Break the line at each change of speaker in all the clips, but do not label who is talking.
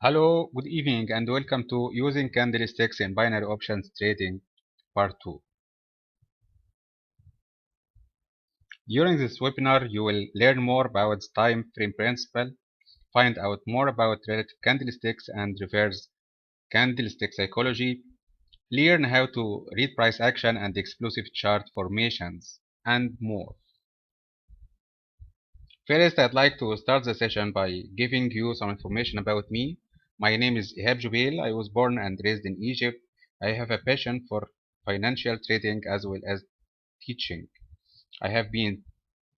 Hello, good evening, and welcome to Using Candlesticks in Binary Options Trading Part 2. During this webinar, you will learn more about the time frame principle, find out more about relative candlesticks and reverse candlestick psychology, learn how to read price action and explosive chart formations, and more. First, I'd like to start the session by giving you some information about me. My name is Ihab Jubail. I was born and raised in Egypt. I have a passion for financial trading as well as teaching. I have been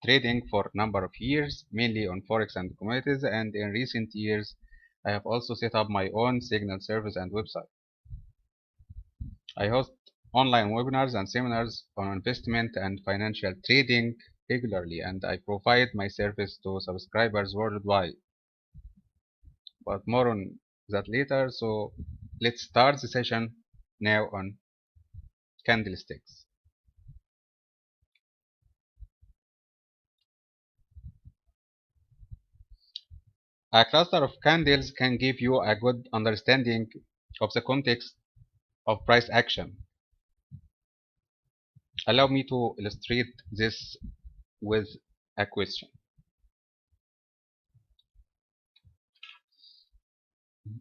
trading for a number of years, mainly on Forex and commodities, and in recent years, I have also set up my own signal service and website. I host online webinars and seminars on investment and financial trading regularly, and I provide my service to subscribers worldwide. But more on that later. So let's start the session now on candlesticks. A cluster of candles can give you a good understanding of the context of price action. Allow me to illustrate this with a question.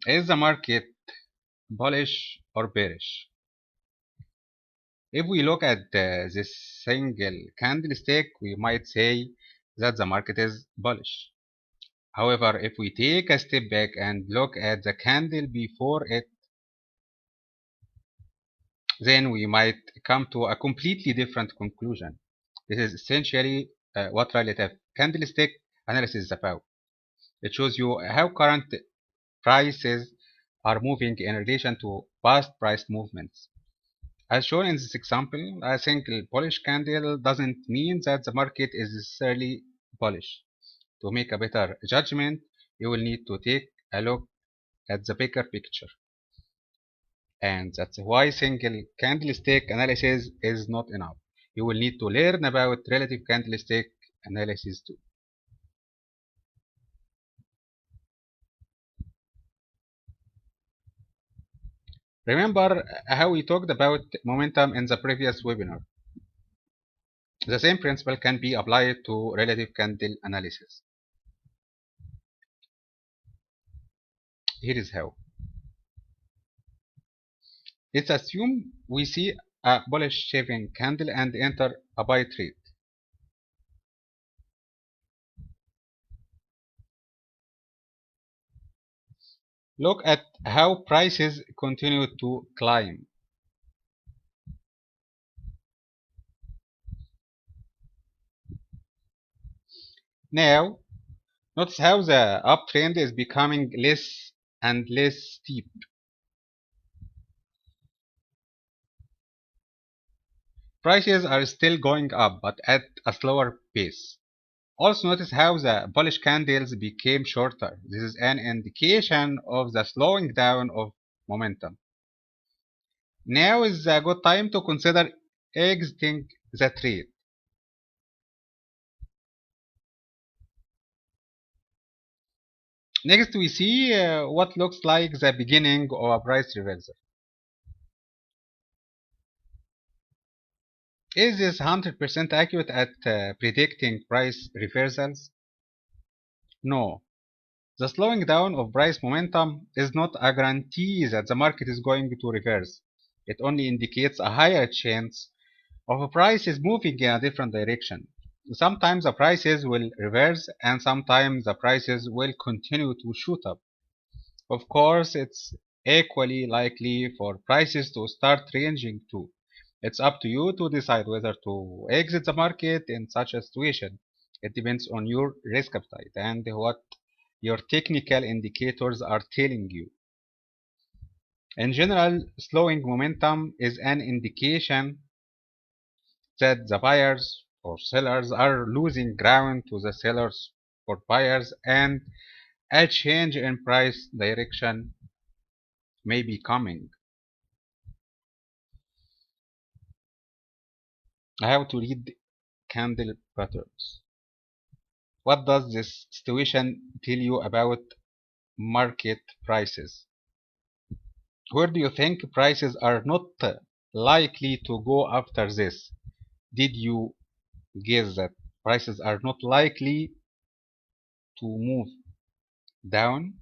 Is the market bullish or bearish? If we look at this single candlestick, we might say that the market is bullish. However, if we take a step back and look at the candle before it, then we might come to a completely different conclusion. This is essentially what relative candlestick analysis is about. It shows you how current prices are moving in relation to past price movements. As shown in this example, a single bullish candle doesn't mean that the market is necessarily bullish. To make a better judgment, you will need to take a look at the bigger picture. And that's why single candlestick analysis is not enough. You will need to learn about relative candlestick analysis too. Remember how we talked about momentum in the previous webinar. The same principle can be applied to relative candle analysis. Here is how. Let's assume we see a bullish shaving candle and enter a buy trade. Look at how prices continue to climb. Now, notice how the uptrend is becoming less and less steep. Prices are still going up, but at a slower pace. Also notice how the bullish candles became shorter. This is an indication of the slowing down of momentum. Now is a good time to consider exiting the trade. Next we see what looks like the beginning of a price reversal. Is this 100% accurate at predicting price reversals? No. The slowing down of price momentum is not a guarantee that the market is going to reverse. It only indicates a higher chance of a price is moving in a different direction. Sometimes the prices will reverse and sometimes the prices will continue to shoot up. Of course, it's equally likely for prices to start ranging too. It's up to you to decide whether to exit the market in such a situation. It depends on your risk appetite and what your technical indicators are telling you. In general, slowing momentum is an indication that the buyers or sellers are losing ground to the sellers or buyers, and a change in price direction may be coming. How to read candle patterns. What does this situation tell you about market prices. Where do you think prices are not likely to go after this? Did you guess that prices are not likely to move down?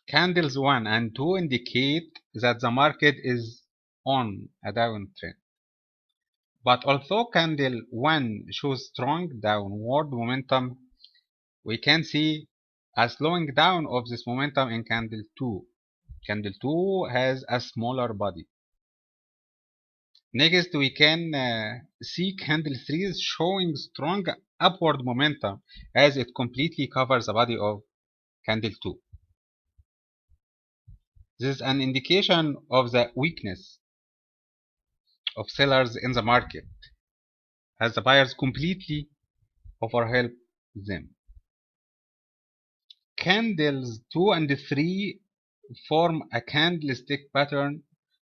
Candles 1 and 2 indicate that the market is on a downtrend. But although candle 1 shows strong downward momentum, we can see a slowing down of this momentum in candle 2. Candle 2 has a smaller body. Next, we can see candle 3 is showing strong upward momentum as it completely covers the body of candle 2. This is an indication of the weakness of sellers in the market as the buyers completely overhelp them. Candles 2 and 3 form a candlestick pattern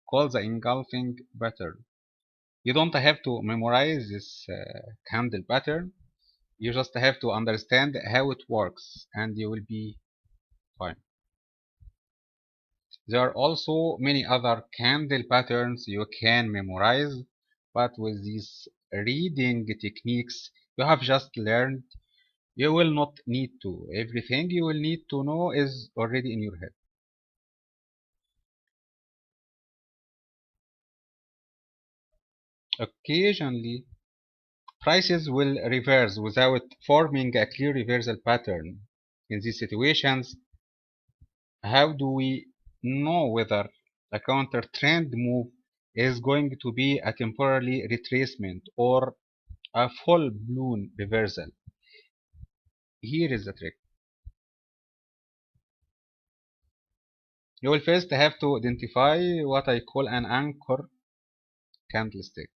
called the engulfing pattern. You don't have to memorize this candle pattern. You just have to understand how it works and you will be fine. There are also many other candle patterns you can memorize, but with these reading techniques you have just learned, you will not need to. Everything you will need to know is already in your head. Occasionally, prices will reverse without forming a clear reversal pattern. In these situations, how do we know whether a counter trend move is going to be a temporary retracement or a full blown reversal? Here is the trick. You will first have to identify what I call an anchor candlestick.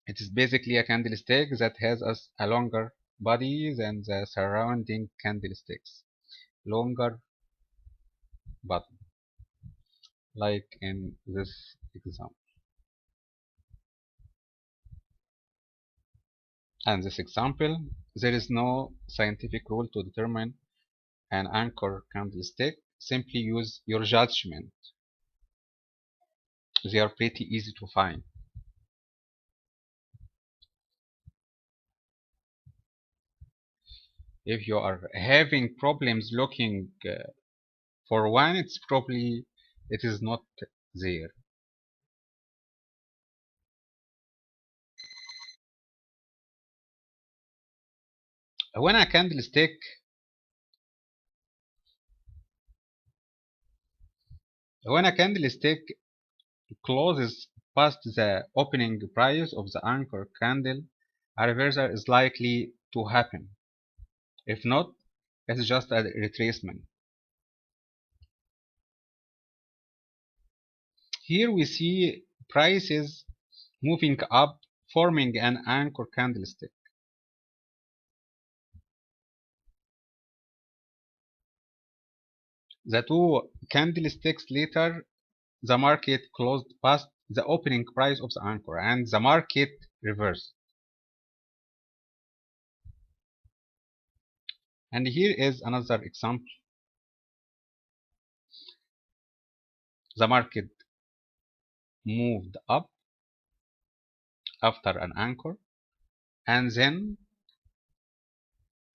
It is basically a candlestick that has a longer body than the surrounding candlesticks. Longer body, like in this example. And this example, there is no scientific rule to determine an anchor candlestick. Simply use your judgment. They are pretty easy to find. If you are having problems looking for one, it is not there. When a candlestick when a candlestick closes past the opening price of the anchor candle, a reversal is likely to happen. If not, it's just a retracement. Here we see prices moving up, forming an anchor candlestick. The two candlesticks later, the market closed past the opening price of the anchor and the market reversed. And here is another example. The market moved up after an anchor and then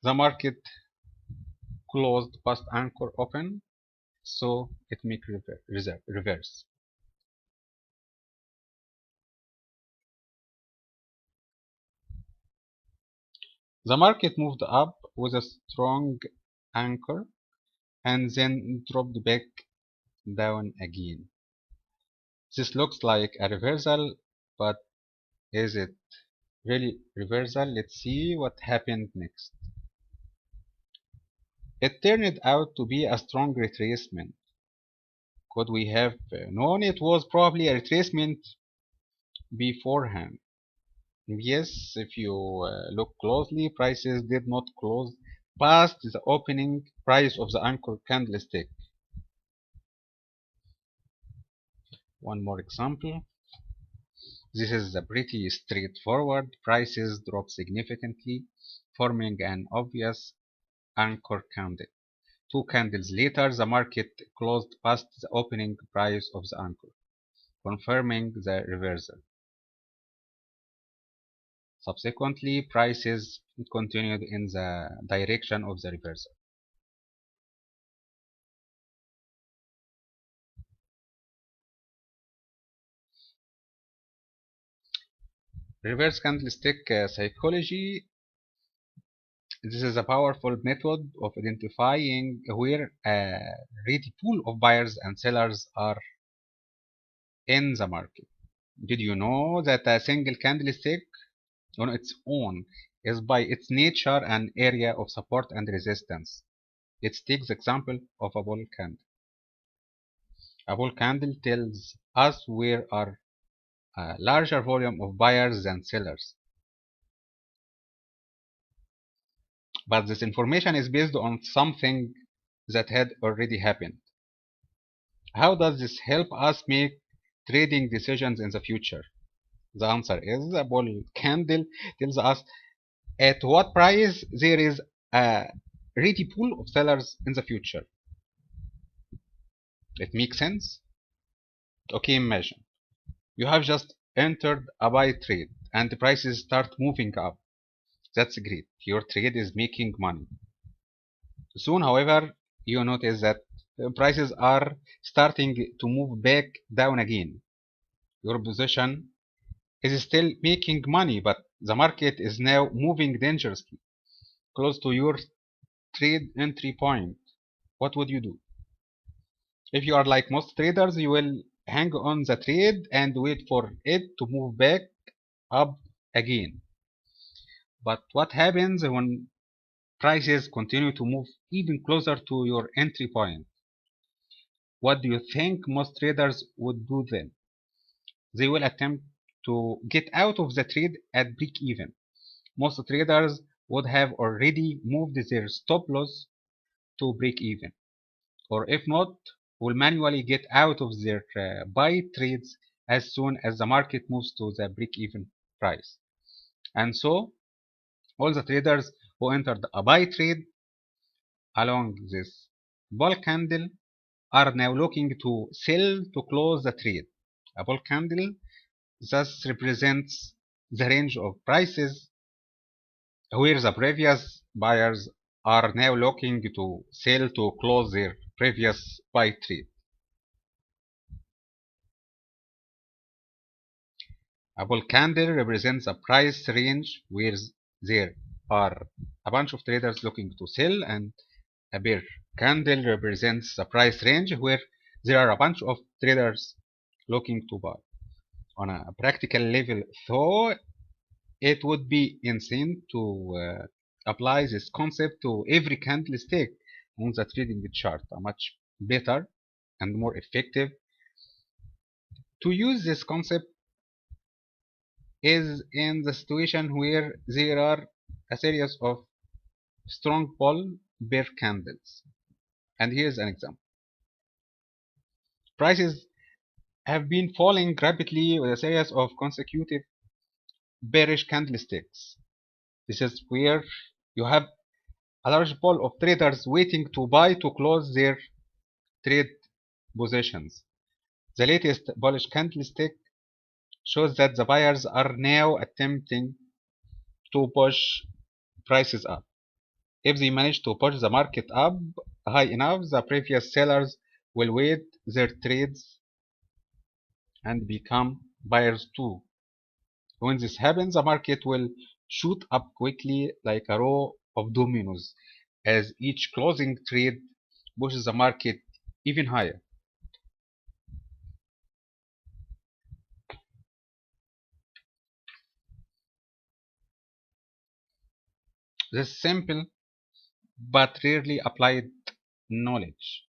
the market closed past anchor open, so it make reverse. The market moved up with a strong anchor and then dropped back down again. This looks like a reversal, but is it really reversal? Let's see what happened next. It turned out to be a strong retracement. Could we have known it was probably a retracement beforehand? Yes, if you look closely, prices did not close past the opening price of the anchor candlestick. One more example. This is a pretty straightforward. Prices drop significantly, forming an obvious anchor candle. Two candles later, the market closed past the opening price of the anchor, confirming the reversal. Subsequently, prices continued in the direction of the reversal. Reverse candlestick psychology. This is a powerful method of identifying where a ready pool of buyers and sellers are in the market. Did you know that a single candlestick on its own is by its nature an area of support and resistance? Let's take the example of a bull candle. A bull candle tells us where are a larger volume of buyers than sellers. But this information is based on something that had already happened. How does this help us make trading decisions in the future? The answer is the bull candle tells us at what price there is a ready pool of sellers in the future. It makes sense? Okay, imagine you have just entered a buy trade and the prices start moving up. That's great. Your trade is making money. Soon, however, you notice that prices are starting to move back down again. Your position is still making money, but the market is now moving dangerously close to your trade entry point. What would you do? If you are like most traders, you will hang on the trade and wait for it to move back up again. But what happens when prices continue to move even closer to your entry point? What do you think most traders would do then? They will attempt to get out of the trade at break even. Most traders would have already moved their stop loss to break even, or if not, will manually get out of their buy trades as soon as the market moves to the break even price. And so, all the traders who entered a buy trade along this bull candle are now looking to sell to close the trade. A bull candle thus represents the range of prices where the previous buyers are now looking to sell to close their previous buy trade. A bull candle represents a price range where there are a bunch of traders looking to sell, and a bear candle represents a price range where there are a bunch of traders looking to buy. On a practical level, though, it would be insane to apply this concept to every candlestick on the trading chart. A much better and more effective to use this concept is in the situation where there are a series of strong bull bear candles. And here's an example. Prices have been falling rapidly with a series of consecutive bearish candlesticks. This is where you have a large pool of traders waiting to buy to close their trade positions. The latest bullish candlestick shows that the buyers are now attempting to push prices up. If they manage to push the market up high enough, the previous sellers will wait their trades and become buyers too. When this happens, the market will shoot up quickly like a row of dominoes as each closing trade pushes the market even higher. This simple but rarely applied knowledge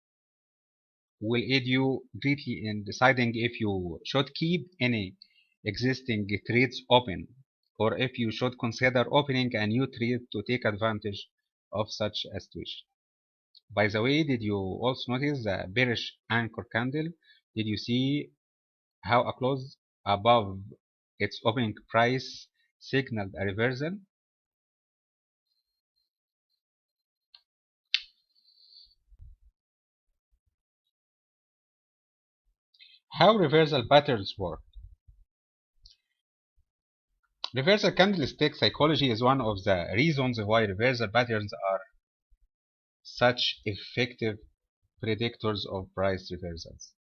will aid you greatly in deciding if you should keep any existing trades open or if you should consider opening a new trade to take advantage of such a situation. By the way, did you also notice the bearish anchor candle? Did you see how a close above its opening price signaled a reversal. How reversal patterns work. Reversal candlestick psychology is one of the reasons why reversal patterns are such effective predictors of price reversals.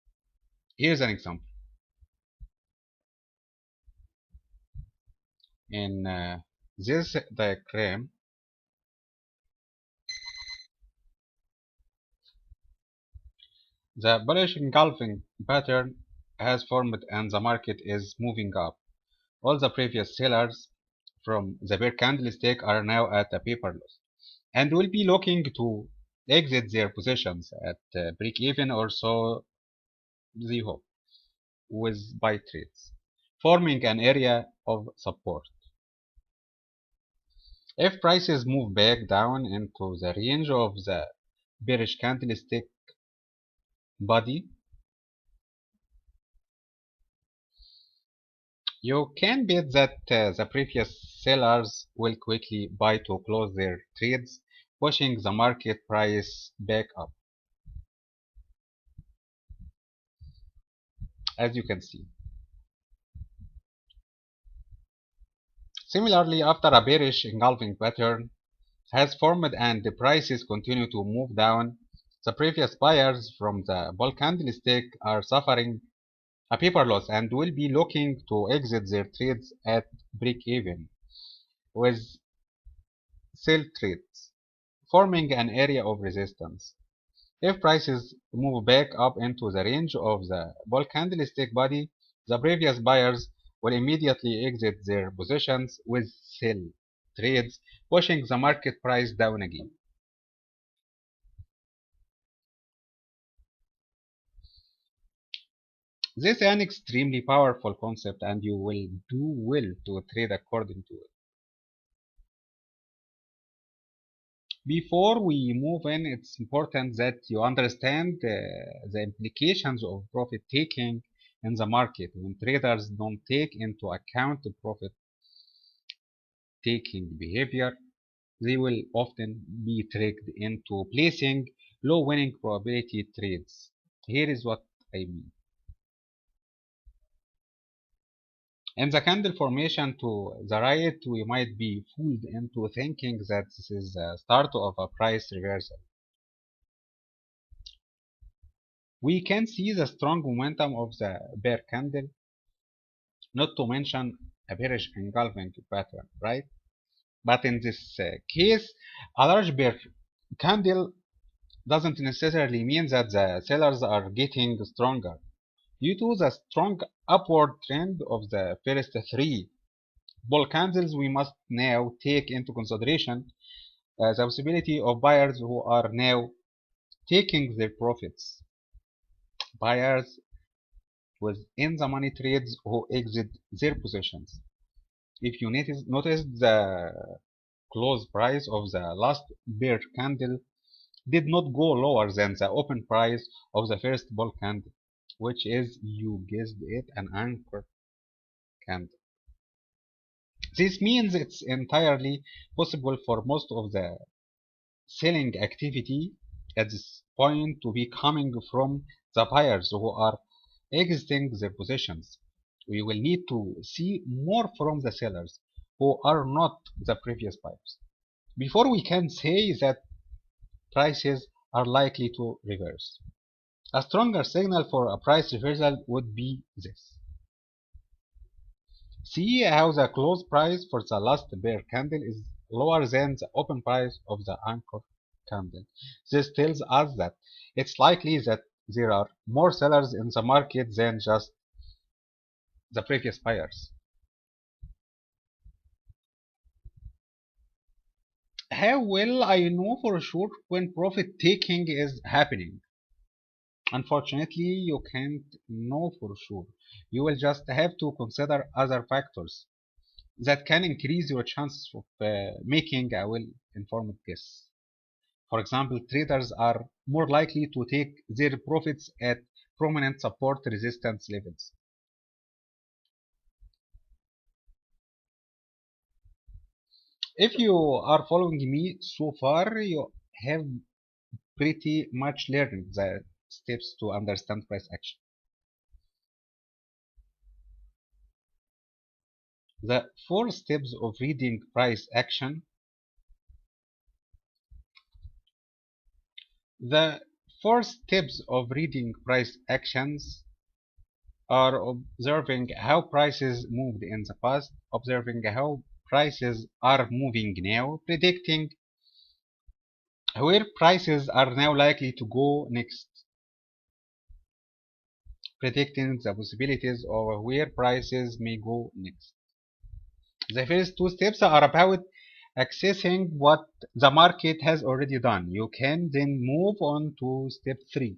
Here's an example. In this diagram, the bullish engulfing pattern has formed and the market is moving up. All the previous sellers from the bear candlestick are now at a paper loss and will be looking to exit their positions at break even or so they hope with buy trades, forming an area of support. If prices move back down into the range of the bearish candlestick body, you can bet that the previous sellers will quickly buy to close their trades, pushing the market price back up, as you can see. Similarly, after a bearish engulfing pattern has formed and the prices continue to move down, the previous buyers from the bull candlestick are suffering a paper loss and will be looking to exit their trades at break even with sell trades, forming an area of resistance. If prices move back up into the range of the bull candlestick body, the previous buyers will immediately exit their positions with sell trades, pushing the market price down again. This is an extremely powerful concept and you will do well to trade according to it. Before we move in, it's important that you understand the implications of profit taking in the market. When traders don't take into account the profit taking behavior, they will often be tricked into placing low winning probability trades. Here is what I mean. In the candle formation to the right, we might be fooled into thinking that this is the start of a price reversal. We can see the strong momentum of the bear candle, not to mention a bearish engulfing pattern, right? But in this case, a large bear candle doesn't necessarily mean that the sellers are getting stronger. Due to the strong upward trend of the first three bull candles, we must now take into consideration the possibility of buyers who are now taking their profits. Buyers with in the money trades who exit their positions. If you notice the close price of the last bear candle did not go lower than the open price of the first bull candle, which is, you guessed it, an anchor candle. This means it's entirely possible for most of the selling activity at this point to be coming from the buyers who are exiting their positions. We will need to see more from the sellers who are not the previous buyers before we can say that prices are likely to reverse. A stronger signal for a price reversal would be this. See how the close price for the last bear candle is lower than the open price of the anchor candle. This tells us that it's likely that there are more sellers in the market than just the previous buyers. How will I know for sure when profit taking is happening? Unfortunately, you can't know for sure. You will just have to consider other factors that can increase your chances of making a well-informed guess. For example, traders are more likely to take their profits at prominent support resistance levels. If you are following me so far, you have pretty much learned the steps to understand price action. The four steps of reading price action. The four steps of reading price actions are observing how prices moved in the past, observing how prices are moving now, predicting where prices are now likely to go next, predicting the possibilities of where prices may go next. The first two steps are about accessing what the market has already done. You can then move on to step three.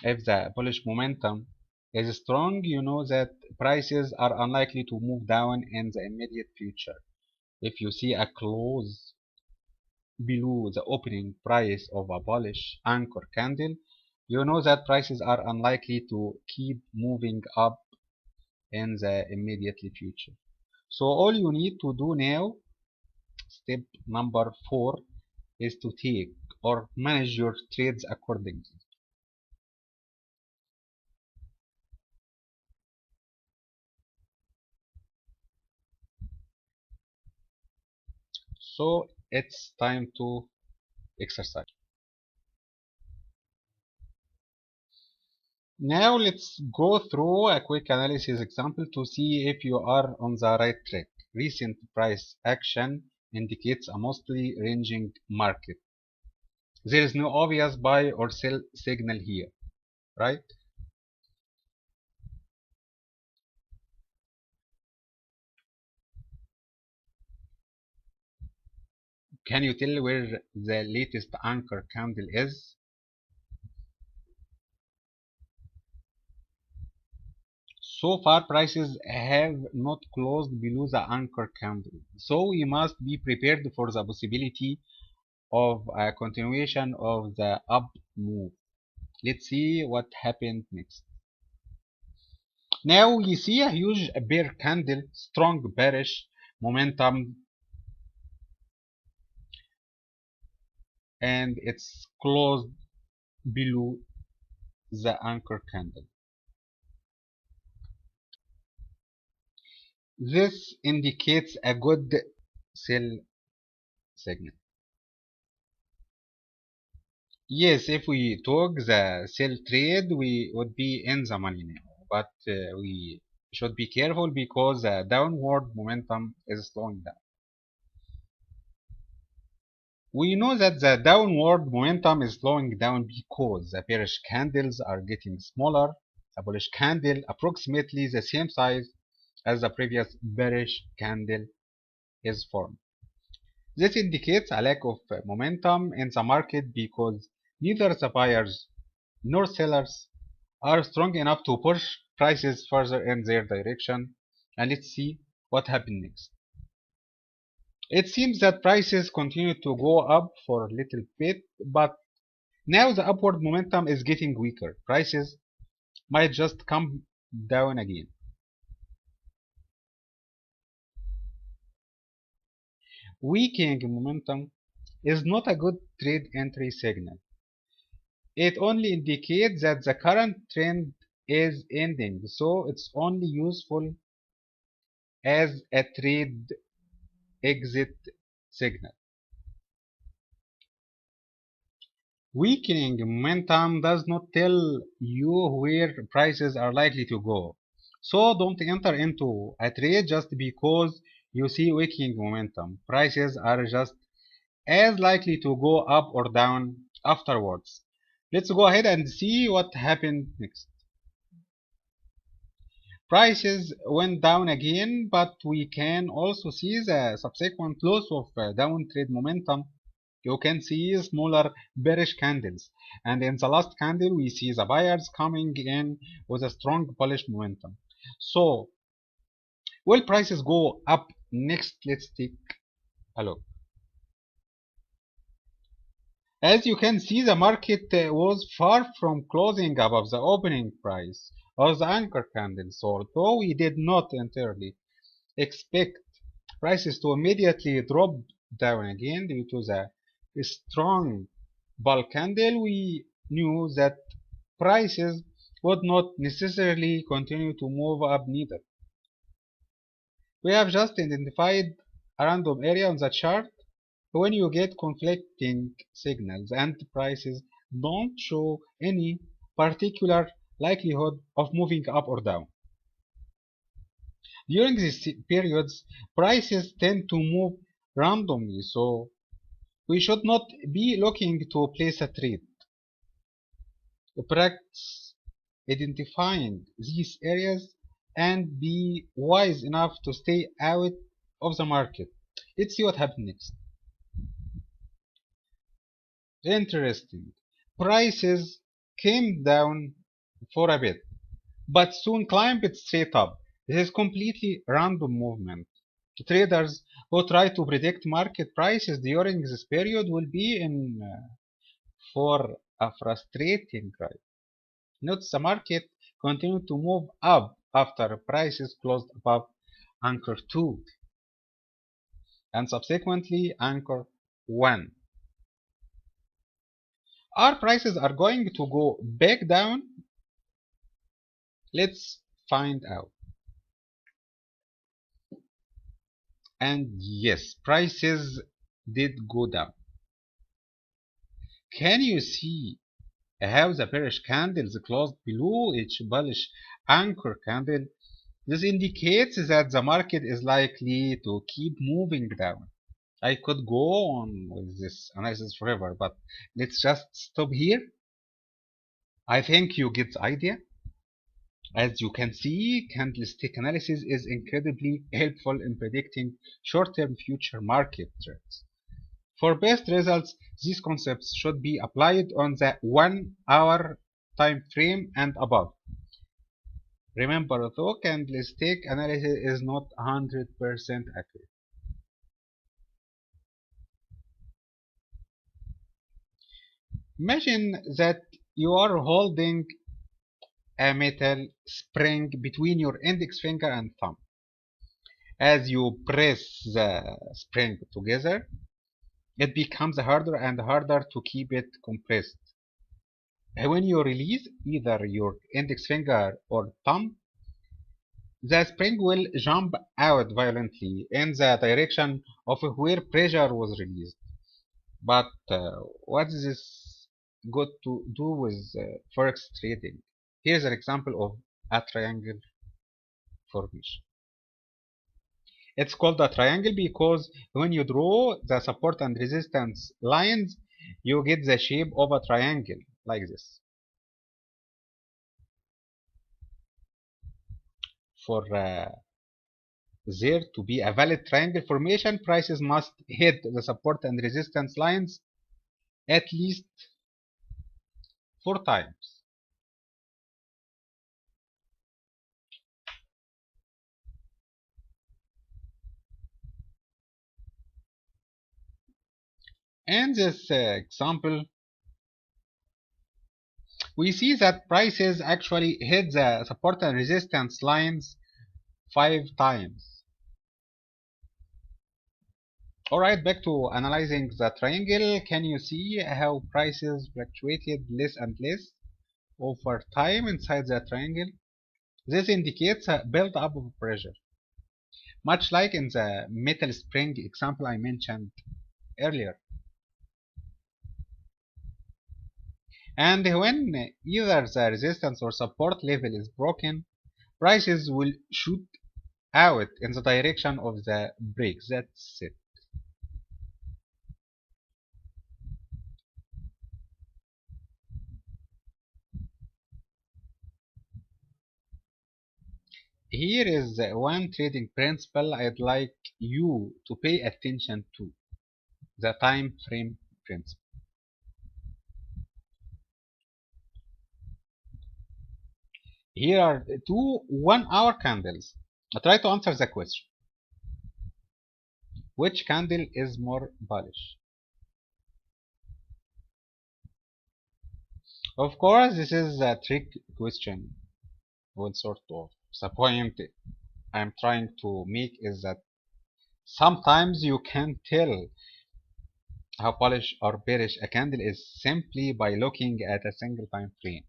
If the bullish momentum is strong, you know that prices are unlikely to move down in the immediate future. If you see a close below the opening price of a bullish anchor candle, you know that prices are unlikely to keep moving up in the immediate future. So all you need to do now, step number four, is to take or manage your trades accordingly. So it's time to exercise. Now let's go through a quick analysis example to see if you are on the right track. Recent price action indicates a mostly ranging market. There is no obvious buy or sell signal here, right? Can you tell where the latest anchor candle is? So far prices have not closed below the anchor candle. So we must be prepared for the possibility of a continuation of the up move. Let's see what happened next. Now we see a huge bear candle, strong bearish momentum, and it's closed below the anchor candle. This indicates a good sell signal. Yes, if we took the sell trade, we would be in the money now. But we should be careful because the downward momentum is slowing down. We know that the downward momentum is slowing down because the bearish candles are getting smaller. The bullish candle approximately the same size as the previous bearish candle is formed. This indicates a lack of momentum in the market because neither the buyers nor sellers are strong enough to push prices further in their direction. And let's see what happened next. It seems that prices continue to go up for a little bit, but now the upward momentum is getting weaker. Prices might just come down again. Weakening momentum is not a good trade entry signal. It only indicates that the current trend is ending, so it's only useful as a trade exit signal. Weakening momentum does not tell you where prices are likely to go. So don't enter into a trade just because you see weakening momentum. Prices are just as likely to go up or down afterwards. Let's go ahead and see what happened next. Prices went down again, but we can also see the subsequent loss of down trade momentum. You can see smaller bearish candles, and in the last candle we see the buyers coming in with a strong bullish momentum. So will prices go up next? Let's take a look. As you can see, the market was far from closing above the opening price or the anchor candle. So although we did not entirely expect prices to immediately drop down again due to the strong bull candle. We knew that prices would not necessarily continue to move up neither. We have just identified a random area on the chart. When you get conflicting signals and prices don't show any particular likelihood of moving up or down. During these periods, prices tend to move randomly, so we should not be looking to place a trade. Practice identifying these areas and be wise enough to stay out of the market. Let's see what happens next. Interesting. Prices came down for a bit, but soon climbed straight up. This is completely random movement. Traders who try to predict market prices during this period will be in for a frustrating ride. Note the market continued to move up after prices closed above anchor 2 and subsequently anchor 1. Our prices are going to go back down. Let's find out. And yes, prices did go down. Can you see how the bearish candles closed below each bullish anchor candle? This indicates that the market is likely to keep moving down. I could go on with this analysis forever, but let's just stop here. I think you get the idea. As you can see, candlestick analysis is incredibly helpful in predicting short-term future market trends. For best results, these concepts should be applied on the 1 hour time frame and above. Remember though, candlestick analysis is not 100% accurate. Imagine that you are holding a metal spring between your index finger and thumb. As you press the spring together, it becomes harder and harder to keep it compressed. When you release either your index finger or thumb, the spring will jump out violently in the direction of where pressure was released. But what is this got to do with forex trading? Here's an example of a triangle formation. It's called a triangle because when you draw the support and resistance lines, you get the shape of a triangle like this. For there to be a valid triangle formation, prices must hit the support and resistance lines at least 4 times. In this example, we see that prices actually hit the support and resistance lines 5 times. Alright, back to analyzing the triangle. Can you see how prices fluctuated less and less over time inside the triangle? This indicates a build-up of pressure, much like in the metal spring example I mentioned earlier. And when either the resistance or support level is broken, prices will shoot out in the direction of the break. That's it. Here is one trading principle I'd like you to pay attention to, the time frame principle. Here are two 1 hour candles. Try to answer the question. Which candle is more bullish? Of course, this is a trick question. One sort of. The point I'm trying to make is that Sometimes you can tell how bullish or bearish a candle is simply by looking at a single time frame.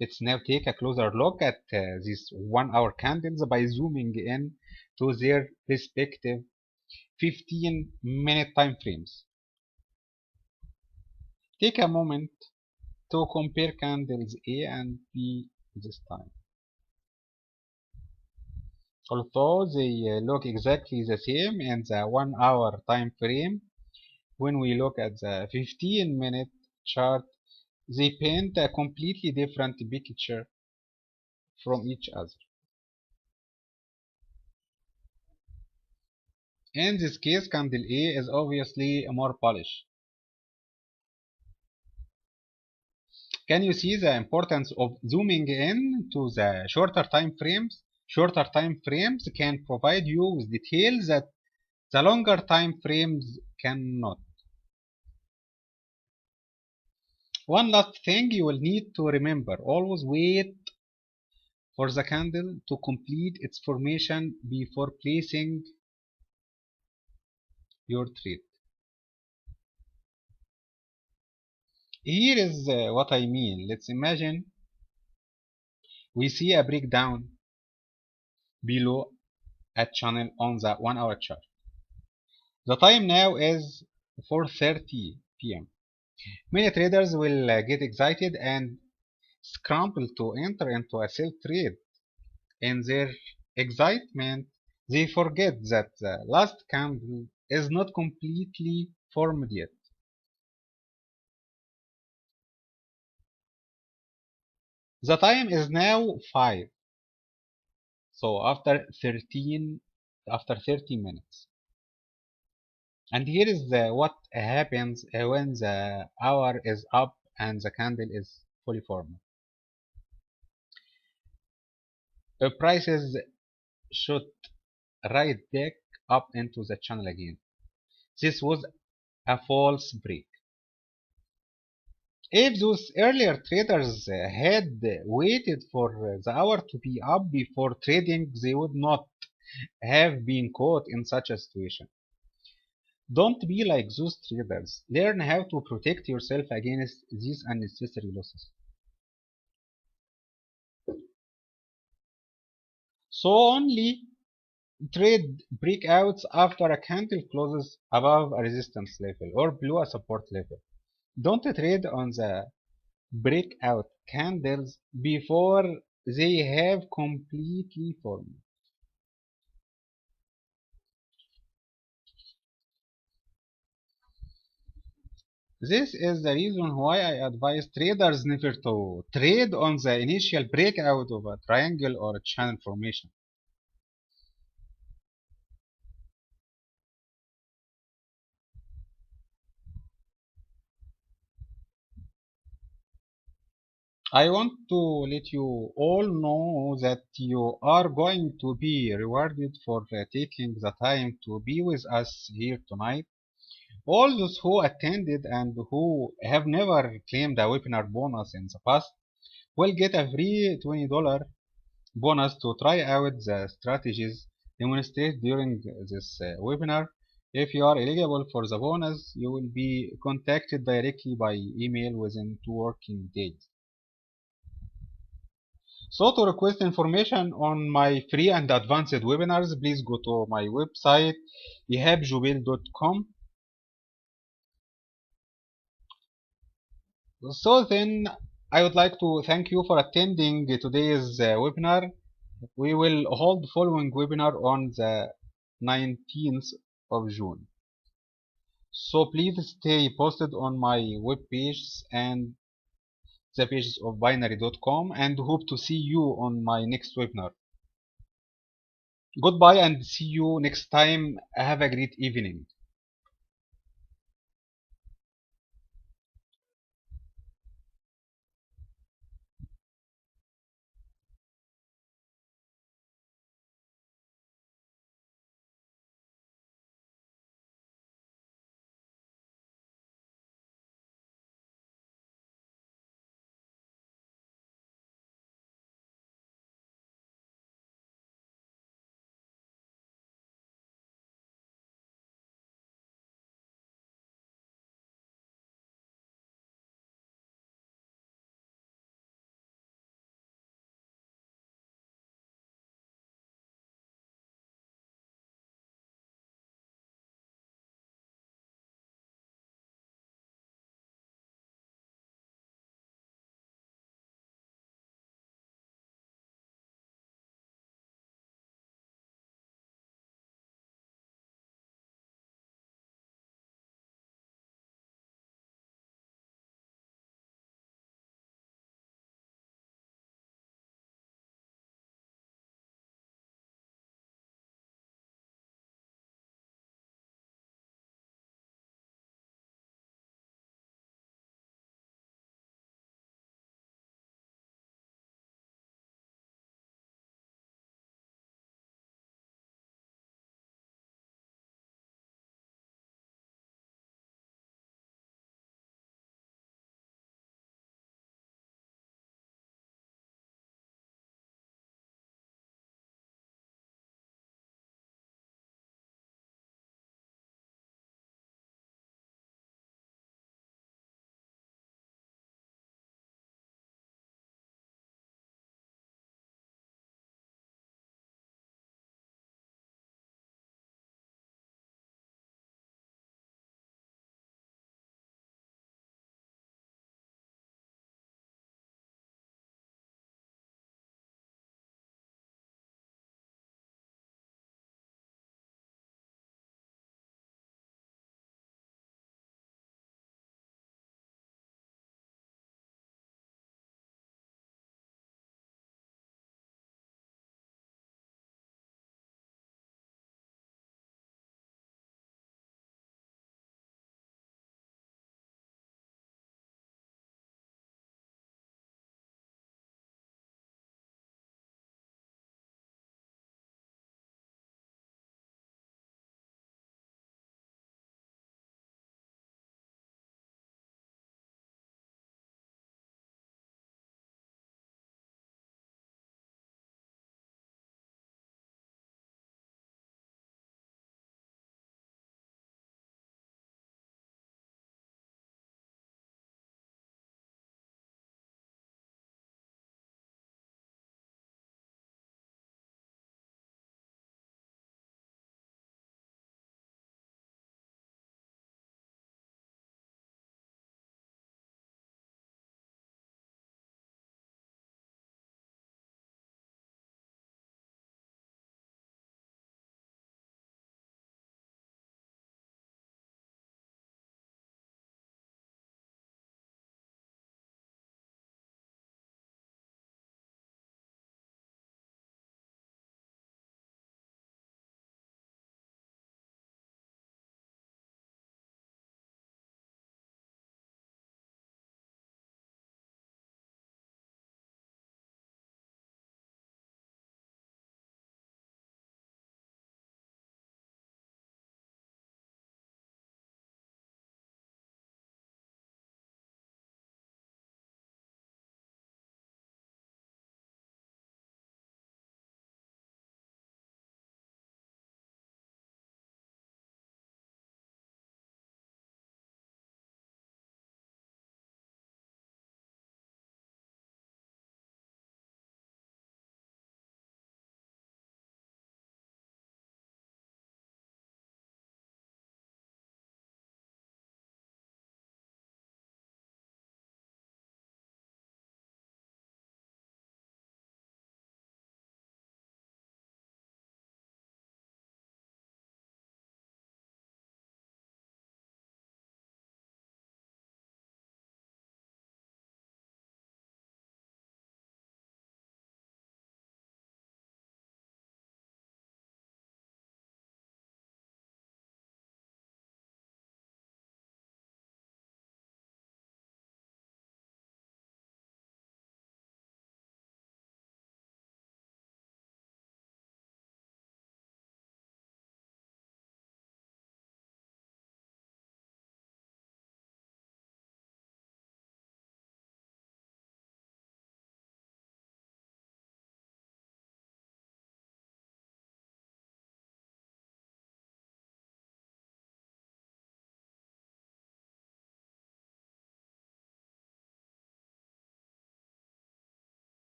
Let's now take a closer look at these 1 hour candles by zooming in to their respective 15-minute time frames. Take a moment to compare candles A and B this time. Although they look exactly the same in the 1 hour time frame, when we look at the 15-minute chart, they paint a completely different picture from each other. In this case, candle A is obviously more bullish. Can you see the importance of zooming in to the shorter time frames? Shorter time frames can provide you with details that the longer time frames cannot. One last thing you will need to remember, always wait for the candle to complete its formation before placing your trade. Here is what I mean. Let's imagine we see a breakdown below a channel on the 1 hour chart. The time now is 4:30 p.m. Many traders will get excited and scramble to enter into a sell trade. In their excitement, they forget that the last candle is not completely formed yet. The time is now 5. So after 30 minutes. And here is what happens when the hour is up and the candle is fully formed. The prices shoot right back up into the channel again. This was a false break. If those earlier traders had waited for the hour to be up before trading, they would not have been caught in such a situation. Don't be like those traders. Learn how to protect yourself against these unnecessary losses. So only trade breakouts after a candle closes above a resistance level or below a support level. Don't trade on the breakout candles before they have completely formed. This is the reason why I advise traders never to trade on the initial breakout of a triangle or a channel formation. I want to let you all know that you are going to be rewarded for taking the time to be with us here tonight. All those who attended and who have never claimed a webinar bonus in the past will get a free $20 bonus to try out the strategies demonstrated during this webinar. If you are eligible for the bonus, you will be contacted directly by email within 2 working days. So to request information on my free and advanced webinars, please go to my website ihabjubil.com. So then I would like to thank you for attending today's webinar. We will hold the following webinar on the 19th of June. So please stay posted on my web pages and the pages of binary.com and hope to see you on my next webinar. Goodbye and see you next time. Have a great evening.